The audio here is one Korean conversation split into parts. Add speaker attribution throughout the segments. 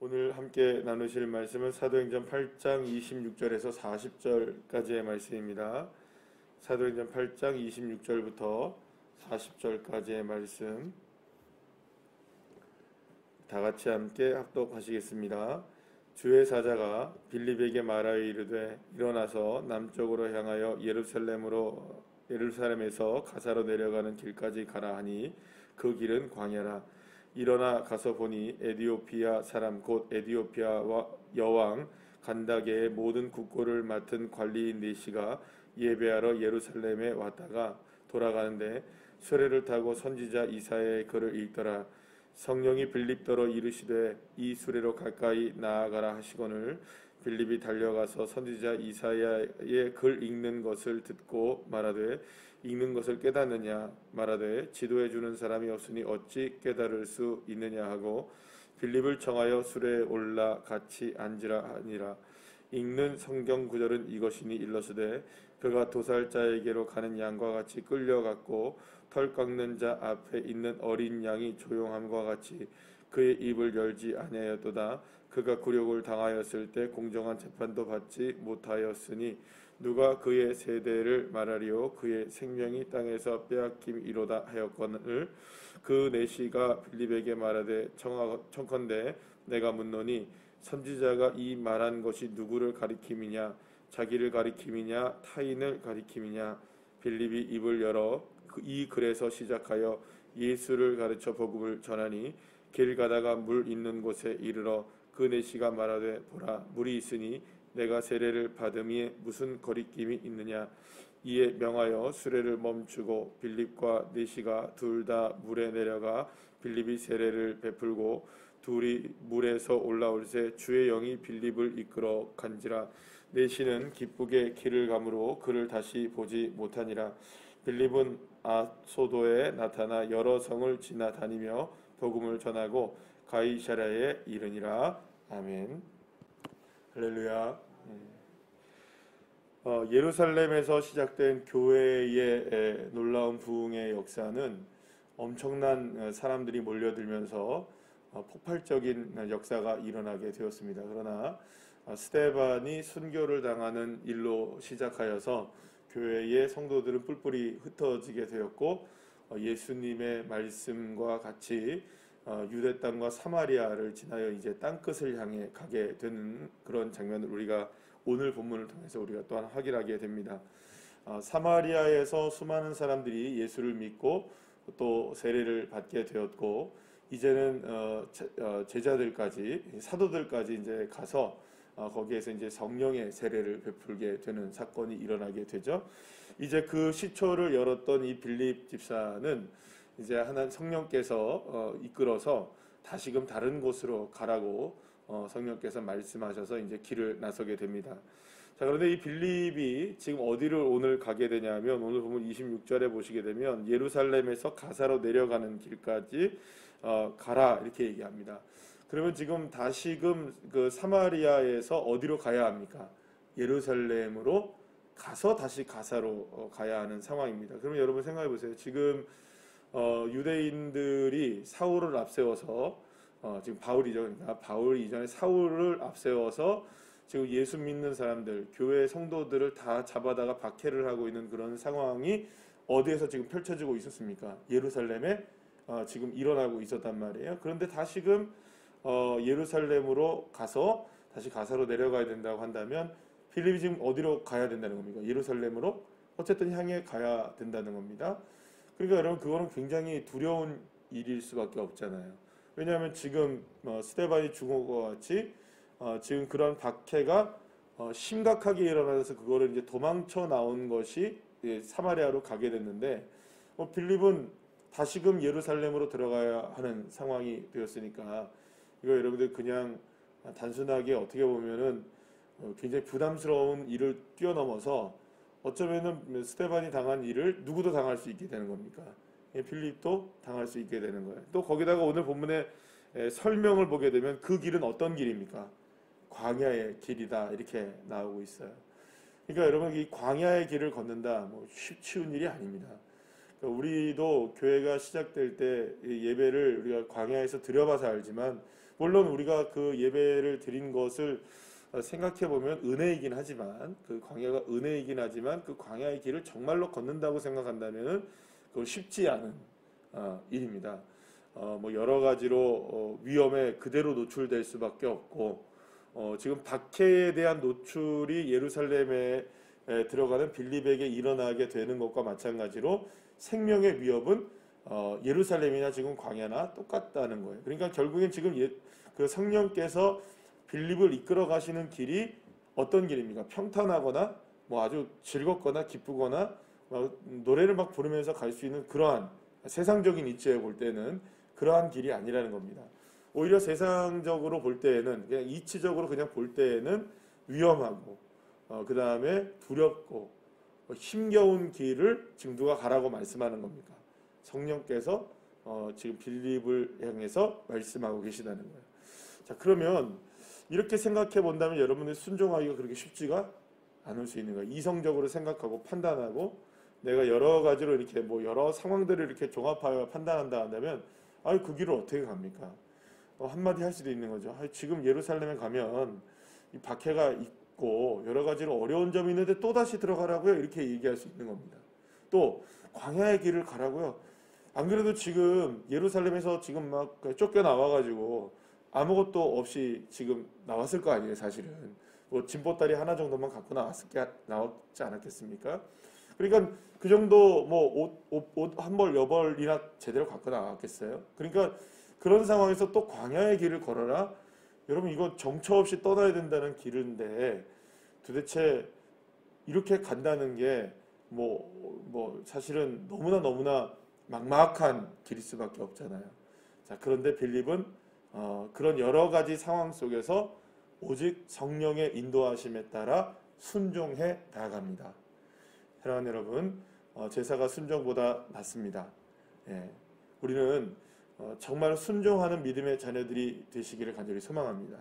Speaker 1: 오늘 함께 나누실 말씀은 사도행전 8장 26절에서 40절까지의 말씀입니다. 사도행전 8장 26절부터 40절까지의 말씀 다 같이 함께 합독하시겠습니다. 주의 사자가 빌립에게 말하여 이르되 일어나서 남쪽으로 향하여 예루살렘에서 가사로 내려가는 길까지 가라 하니 그 길은 광야라. 일어나 가서 보니 에디오피아 사람 곧 에디오피아 여왕 간다게의 모든 국고를 맡은 관리인 네시가 예배하러 예루살렘에 왔다가 돌아가는데 수레를 타고 선지자 이사야의 글을 읽더라. 성령이 빌립더러 이르시되 이 수레로 가까이 나아가라 하시거늘 빌립이 달려가서 선지자 이사야의 글 읽는 것을 듣고 말하되 읽는 것을 깨닫느냐 말하되 지도해 주는 사람이 없으니 어찌 깨달을 수 있느냐 하고 빌립을 청하여 수레에 올라 같이 앉으라 하니라. 읽는 성경 구절은 이것이니 일러스되 그가 도살자에게로 가는 양과 같이 끌려갔고 털 깎는 자 앞에 있는 어린 양이 조용함과 같이 그의 입을 열지 아니하였도다. 그가 굴욕을 당하였을 때 공정한 재판도 받지 못하였으니 누가 그의 세대를 말하리요. 그의 생명이 땅에서 빼앗김이로다 하였거늘 그 내시가 빌립에게 말하되 청컨대 내가 묻노니 선지자가 이 말한 것이 누구를 가리킴이냐 자기를 가리킴이냐 타인을 가리킴이냐. 빌립이 입을 열어 이 글에서 시작하여 예수를 가르쳐 복음을 전하니 길 가다가 물 있는 곳에 이르러 그 내시가 말하되 보라 물이 있으니 내가 세례를 받음이에 무슨 거리낌이 있느냐. 이에 명하여 수레를 멈추고 빌립과 내시가 둘 다 물에 내려가 빌립이 세례를 베풀고 둘이 물에서 올라올새 주의 영이 빌립을 이끌어 간지라. 내시는 기쁘게 길을 가므로 그를 다시 보지 못하니라. 빌립은 아소도에 나타나 여러 성을 지나다니며 복음을 전하고 가이사랴에 이르니라. 아멘. 할렐루야. 예루살렘에서 시작된 교회의 놀라운 부흥의 역사는 엄청난 사람들이 몰려들면서 폭발적인 역사가 일어나게 되었습니다. 그러나 스데반이 순교를 당하는 일로 시작하여서 교회의 성도들은 뿔뿔이 흩어지게 되었고 예수님의 말씀과 같이 유대 땅과 사마리아를 지나여 이제 땅끝을 향해 가게 되는 그런 장면을 우리가 오늘 본문을 통해서 우리가 또한 확인하게 됩니다. 사마리아에서 수많은 사람들이 예수를 믿고 또 세례를 받게 되었고 이제는 제자들까지 사도들까지 이제 가서 거기에서 이제 성령의 세례를 베풀게 되는 사건이 일어나게 되죠. 이제 그 시초를 열었던 이 빌립 집사는 이제 하나님 성령께서 이끌어서 다시금 다른 곳으로 가라고 성령께서 말씀하셔서 이제 길을 나서게 됩니다. 자, 그런데 이 빌립이 지금 어디를 오늘 가게 되냐면 오늘 보면 26절에 보시게 되면 예루살렘에서 가사로 내려가는 길까지 가라 이렇게 얘기합니다. 그러면 지금 다시금 그 사마리아에서 어디로 가야 합니까? 예루살렘으로 가서 다시 가사로 가야 하는 상황입니다. 그러면 여러분 생각해 보세요. 지금 유대인들이 사울을 앞세워서 지금 바울이죠. 그러니까 바울 이전에 사울을 앞세워서 지금 예수 믿는 사람들, 교회 성도들을 다 잡아다가 박해를 하고 있는 그런 상황이 어디에서 지금 펼쳐지고 있었습니까? 예루살렘에 지금 일어나고 있었단 말이에요. 그런데 다시금 예루살렘으로 가서 다시 가사로 내려가야 된다고 한다면 빌립이 지금 어디로 가야 된다는 겁니까? 예루살렘으로 어쨌든 향해 가야 된다는 겁니다. 그러니까 여러분 그거는 굉장히 두려운 일일 수밖에 없잖아요. 왜냐하면 지금 스데반이 죽은 것 같이 지금 그런 박해가 심각하게 일어나서 그거를 이제 도망쳐 나온 것이 사마리아로 가게 됐는데 빌립은 다시금 예루살렘으로 들어가야 하는 상황이 되었으니까 이거 여러분들 그냥 단순하게 어떻게 보면은 굉장히 부담스러운 일을 뛰어넘어서 어쩌면은 스데반이 당한 일을 누구도 당할 수 있게 되는 겁니까? 빌립도 당할 수 있게 되는 거예요. 또 거기다가 오늘 본문의 설명을 보게 되면 그 길은 어떤 길입니까? 광야의 길이다 이렇게 나오고 있어요. 그러니까 여러분 이 광야의 길을 걷는다 뭐 쉬운 일이 아닙니다. 그러니까 우리도 교회가 시작될 때 예배를 우리가 광야에서 드려봐서 알지만 물론 우리가 그 예배를 드린 것을 생각해 보면 은혜이긴 하지만 그 광야가 은혜이긴 하지만 그 광야의 길을 정말로 걷는다고 생각한다면은 그건 쉽지 않은 일입니다. 뭐 여러 가지로 위험에 그대로 노출될 수밖에 없고 지금 박해에 대한 노출이 예루살렘에 들어가는 빌립에게 일어나게 되는 것과 마찬가지로 생명의 위협은 예루살렘이나 지금 광야나 똑같다는 거예요. 그러니까 결국엔 지금 그 성령께서 빌립을 이끌어 가시는 길이 어떤 길입니까? 평탄하거나 뭐 아주 즐겁거나 기쁘거나 노래를 막 부르면서 갈 수 있는 그러한 세상적인 이치에 볼 때는 그러한 길이 아니라는 겁니다. 오히려 세상적으로 볼 때에는 그냥 이치적으로 그냥 볼 때에는 위험하고 그 다음에 두렵고 힘겨운 길을 지금 누가 가라고 말씀하는 겁니까? 성령께서 지금 빌립을 향해서 말씀하고 계시다는 거예요. 자, 그러면 이렇게 생각해 본다면 여러분의 순종하기가 그렇게 쉽지가 않을 수 있는 거예요. 이성적으로 생각하고 판단하고 내가 여러 가지로 이렇게 뭐 여러 상황들을 이렇게 종합하여 판단한다 한다면 그 길을 어떻게 갑니까? 한마디 할 수도 있는 거죠. 지금 예루살렘에 가면 이 박해가 있고 여러 가지로 어려운 점이 있는데 또 다시 들어가라고요? 이렇게 얘기할 수 있는 겁니다. 또 광야의 길을 가라고요? 안 그래도 지금 예루살렘에서 지금 막 쫓겨나와가지고 아무것도 없이 지금 나왔을 거 아니에요, 사실은. 뭐 짐보따리 하나 정도만 갖고 나왔지 않았겠습니까? 그러니까 그 정도 뭐 옷 한 벌 여벌이나 제대로 갖고 나왔겠어요? 그러니까 그런 상황에서 또 광야의 길을 걸어라? 여러분 이거 정처 없이 떠나야 된다는 길인데 도대체 이렇게 간다는 게 뭐 사실은 너무나 막막한 길일 수밖에 없잖아요. 자, 그런데 빌립은 그런 여러 가지 상황 속에서 오직 성령의 인도하심에 따라 순종해 나아갑니다. 사랑하는 여러분, 제사가 순종보다 낫습니다. 예, 우리는 정말 순종하는 믿음의 자녀들이 되시기를 간절히 소망합니다.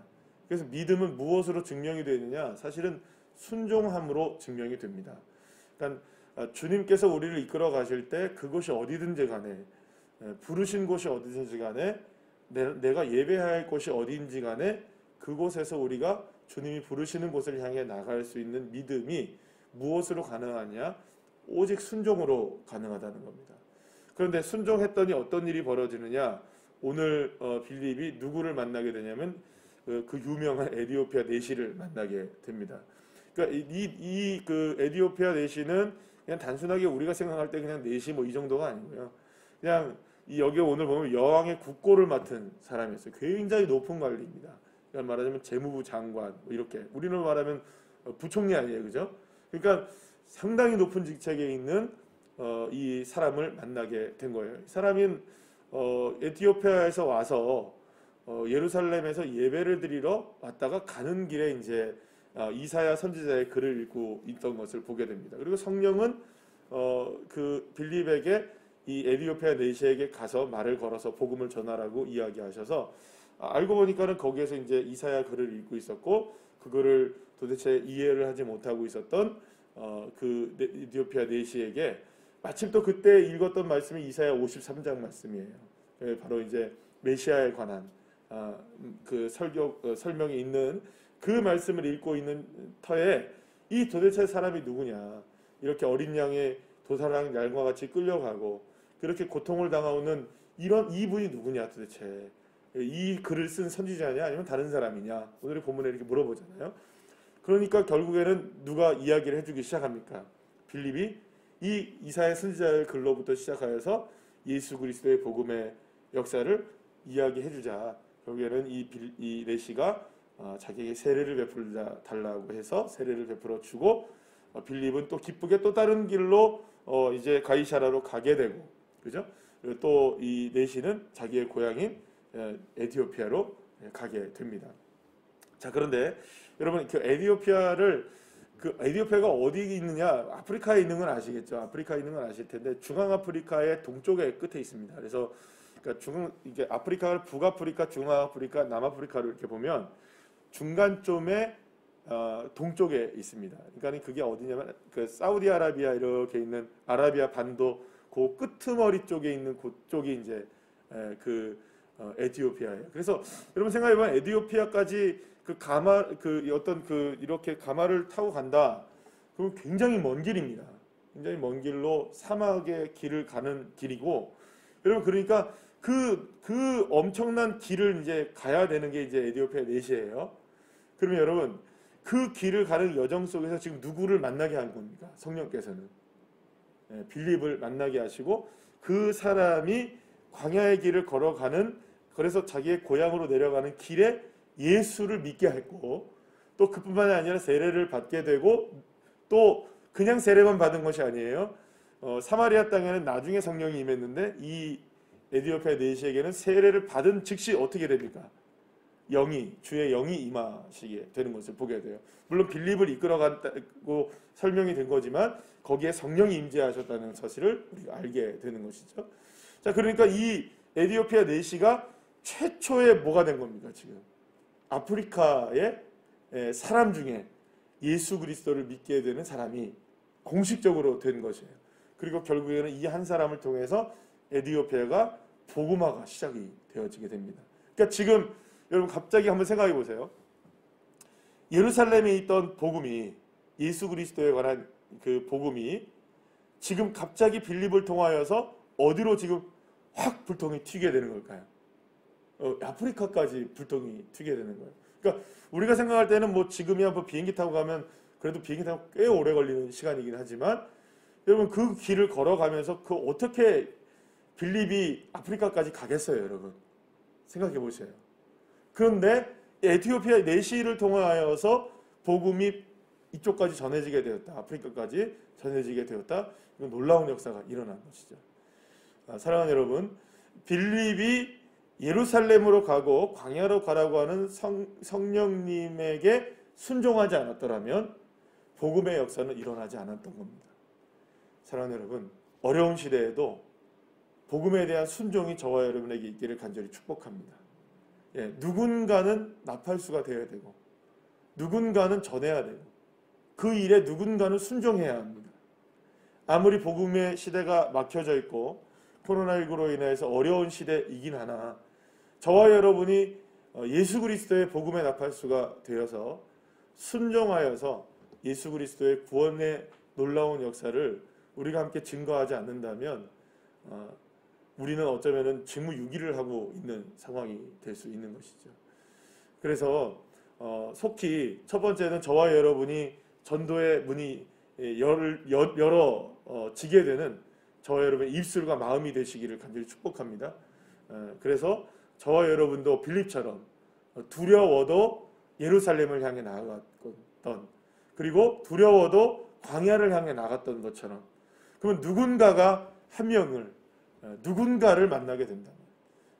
Speaker 1: 그래서 믿음은 무엇으로 증명이 되느냐? 사실은 순종함으로 증명이 됩니다. 그러니까 주님께서 우리를 이끌어 가실 때 그곳이 어디든지 간에 부르신 곳이 어디든지 간에 내가 예배해야 할 곳이 어디인지 간에 그곳에서 우리가 주님이 부르시는 곳을 향해 나갈 수 있는 믿음이 무엇으로 가능하냐? 오직 순종으로 가능하다는 겁니다. 그런데 순종했더니 어떤 일이 벌어지느냐? 오늘 빌립이 누구를 만나게 되냐면 그 유명한 에디오피아 내시를 만나게 됩니다. 그러니까 그 에디오피아 내시는 그냥 단순하게 우리가 생각할 때 그냥 내시 뭐 이 정도가 아니고요. 그냥 여기 오늘 보면 여왕의 국고를 맡은 사람이었어요. 굉장히 높은 관리입니다. 그러니까 말하자면 재무부 장관 뭐 이렇게 우리는 말하면 부총리 아니에요, 그죠? 그러니까 상당히 높은 직책에 있는 이 사람을 만나게 된 거예요. 이 사람은 에티오피아에서 와서 예루살렘에서 예배를 드리러 왔다가 가는 길에 이제 이사야 선지자의 글을 읽고 있던 것을 보게 됩니다. 그리고 성령은 그 빌립에게 이 에티오피아 내시에게 가서 말을 걸어서 복음을 전하라고 이야기하셔서 알고 보니까는 거기에서 이제 이사야 글을 읽고 있었고 그거를 도대체 이해를 하지 못하고 있었던 그 에티오피아 내시에게 마침 또 그때 읽었던 말씀이 이사야 53장 말씀이에요. 바로 이제 메시아에 관한 그 설명이 있는 그 말씀을 읽고 있는 터에 이 도대체 사람이 누구냐? 이렇게 어린 양의 도사랑 양과 같이 끌려가고 그렇게 고통을 당하오는 이분이 누구냐 도대체? 이 글을 쓴 선지자냐 아니면 다른 사람이냐? 오늘의 본문에 이렇게 물어보잖아요. 그러니까 결국에는 누가 이야기를 해주기 시작합니까? 빌립이 이 이사야 선지자의 글로부터 시작하여서 예수 그리스도의 복음의 역사를 이야기해주자. 결국에는 이 레시가 자기에게 세례를 베풀어 달라고 해서 세례를 베풀어 주고 빌립은 또 기쁘게 또 다른 길로 이제 가이사라로 가게 되고 그죠? 또 이 레시는 자기의 고향인 에티오피아로 가게 됩니다. 자, 그런데 여러분 그 에티오피아가 어디 있느냐? 아프리카에 있는 건 아시겠죠? 아프리카에 있는 건 아실 텐데 중앙아프리카의 동쪽의 끝에 있습니다. 그래서 그러니까 이게 아프리카를 북아프리카, 중앙아프리카, 남아프리카를 이렇게 보면 중간쯤에 동쪽에 있습니다. 그러니까 그게 어디냐면 그 사우디아라비아 이렇게 있는 아라비아 반도 그 끄트머리 쪽에 있는 그쪽이 이제 그 에티오피아예요. 그래서 여러분 생각해보면 에티오피아까지 그 가마 어떤 이렇게 가마를 타고 간다. 그럼 굉장히 먼 길입니다. 굉장히 먼 길로 사막의 길을 가는 길이고, 여러분 그러니까 그 엄청난 길을 이제 가야 되는 게 이제 에티오피아 내시예요. 그러면 여러분 그 길을 가는 여정 속에서 지금 누구를 만나게 한 겁니까? 성령께서는 빌립을 만나게 하시고 그 사람이 광야의 길을 걸어가는, 그래서 자기의 고향으로 내려가는 길에 예수를 믿게 했고, 또 그뿐만이 아니라 세례를 받게 되고, 또 그냥 세례만 받은 것이 아니에요. 사마리아 땅에는 나중에 성령이 임했는데 이 에티오피아 내시에게는 세례를 받은 즉시 어떻게 됩니까? 주의 영이 임하시게 되는 것을 보게 돼요. 물론 빌립을 이끌어간다고 설명이 된 거지만 거기에 성령이 임재하셨다는 사실을 우리가 알게 되는 것이죠. 자, 그러니까 이 에티오피아 내시가 최초의 뭐가 된 겁니까? 지금 아프리카의 사람 중에 예수 그리스도를 믿게 되는 사람이 공식적으로 된 것이에요. 그리고 결국에는 이 한 사람을 통해서 에티오피아가 복음화가 시작이 되어지게 됩니다. 그러니까 지금 여러분 갑자기 한번 생각해 보세요. 예루살렘에 있던 복음이, 예수 그리스도에 관한 그 복음이 지금 갑자기 빌립을 통하여서 어디로 지금 확 불통이 튀게 되는 걸까요? 아프리카까지 불통이 튀게 되는 거예요. 그러니까 우리가 생각할 때는 뭐 지금이야 뭐 비행기 타고 가면 그래도 비행기 타고 꽤 오래 걸리는 시간이긴 하지만, 여러분 그 길을 걸어가면서 그 어떻게 빌립이 아프리카까지 가겠어요, 여러분? 생각해 보세요. 그런데 에티오피아 내시를 통하여서 복음이 이쪽까지 전해지게 되었다. 아프리카까지 전해지게 되었다. 이건 놀라운 역사가 일어난 것이죠. 사랑하는 여러분, 빌립이 예루살렘으로 가고 광야로 가라고 하는 성령님에게 순종하지 않았더라면 복음의 역사는 일어나지 않았던 겁니다. 사랑하는 여러분, 어려운 시대에도 복음에 대한 순종이 저와 여러분에게 있기를 간절히 축복합니다. 누군가는 나팔수가 되어야 되고 누군가는 전해야 되고 그 일에 누군가는 순종해야 합니다. 아무리 복음의 시대가 막혀져 있고 코로나19로 인해서 어려운 시대이긴 하나 저와 여러분이 예수 그리스도의 복음의 나팔수가 되어서 순종하여서 예수 그리스도의 구원의 놀라운 역사를 우리가 함께 증거하지 않는다면 우리는 어쩌면은 직무유기를 하고 있는 상황이 될 수 있는 것이죠. 그래서 속히 첫 번째는 저와 여러분이 전도의 문이 열어지게 되는 저와 여러분의 입술과 마음이 되시기를 간절히 축복합니다. 그래서 저와 여러분도 빌립처럼 두려워도 예루살렘을 향해 나아갔던, 그리고 두려워도 광야를 향해 나갔던 것처럼, 그러면 누군가가 한 명을, 누군가를 만나게 된다.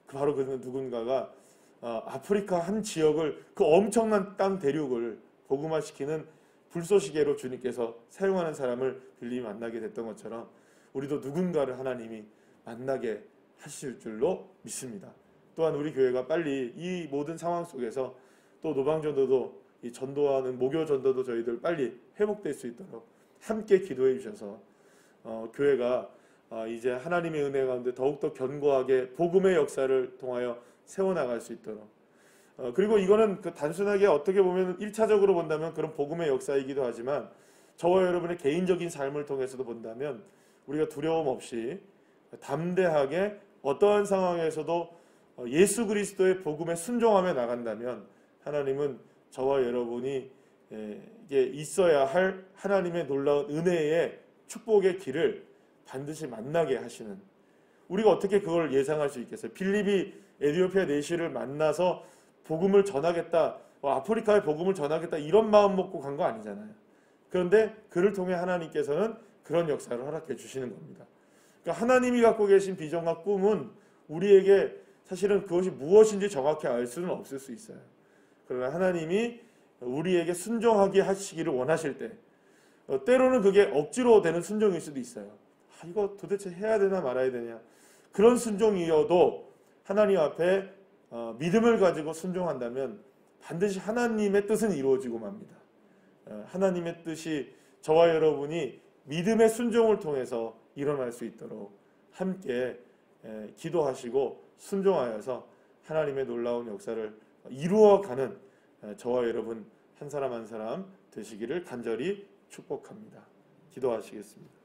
Speaker 1: 바로 그 누군가가 아프리카 한 지역을, 그 엄청난 땅 대륙을 복음화시키는 불쏘시개로 주님께서 사용하는 사람을 빌립이 만나게 됐던 것처럼 우리도 누군가를 하나님이 만나게 하실 줄로 믿습니다. 또한 우리 교회가 빨리 이 모든 상황 속에서 또 노방전도도, 이 전도하는 모교 전도도 저희들 빨리 회복될 수 있도록 함께 기도해 주셔서 교회가 이제 하나님의 은혜 가운데 더욱더 견고하게 복음의 역사를 통하여 세워나갈 수 있도록, 그리고 이거는 단순하게 어떻게 보면 1차적으로 본다면 그런 복음의 역사이기도 하지만 저와 여러분의 개인적인 삶을 통해서도 본다면 우리가 두려움 없이 담대하게 어떠한 상황에서도 예수 그리스도의 복음에 순종하며 나간다면 하나님은 저와 여러분이 이게 있어야 할 하나님의 놀라운 은혜의 축복의 길을 반드시 만나게 하시는, 우리가 어떻게 그걸 예상할 수 있겠어요? 빌립이 에티오피아 내시를 만나서 복음을 전하겠다, 아프리카의 복음을 전하겠다 이런 마음 먹고 간 거 아니잖아요. 그런데 그를 통해 하나님께서는 그런 역사를 허락해 주시는 겁니다. 그러니까 하나님이 갖고 계신 비전과 꿈은 우리에게 사실은 그것이 무엇인지 정확히 알 수는 없을 수 있어요. 그러나 하나님이 우리에게 순종하게 하시기를 원하실 때 때로는 그게 억지로 되는 순종일 수도 있어요. 이거 도대체 해야 되나 말아야 되냐, 그런 순종이어도 하나님 앞에 믿음을 가지고 순종한다면 반드시 하나님의 뜻은 이루어지고 맙니다. 하나님의 뜻이 저와 여러분이 믿음의 순종을 통해서 일어날 수 있도록 함께 기도하시고 순종하여서 하나님의 놀라운 역사를 이루어가는 저와 여러분 한 사람 한 사람 되시기를 간절히 축복합니다. 기도하시겠습니다.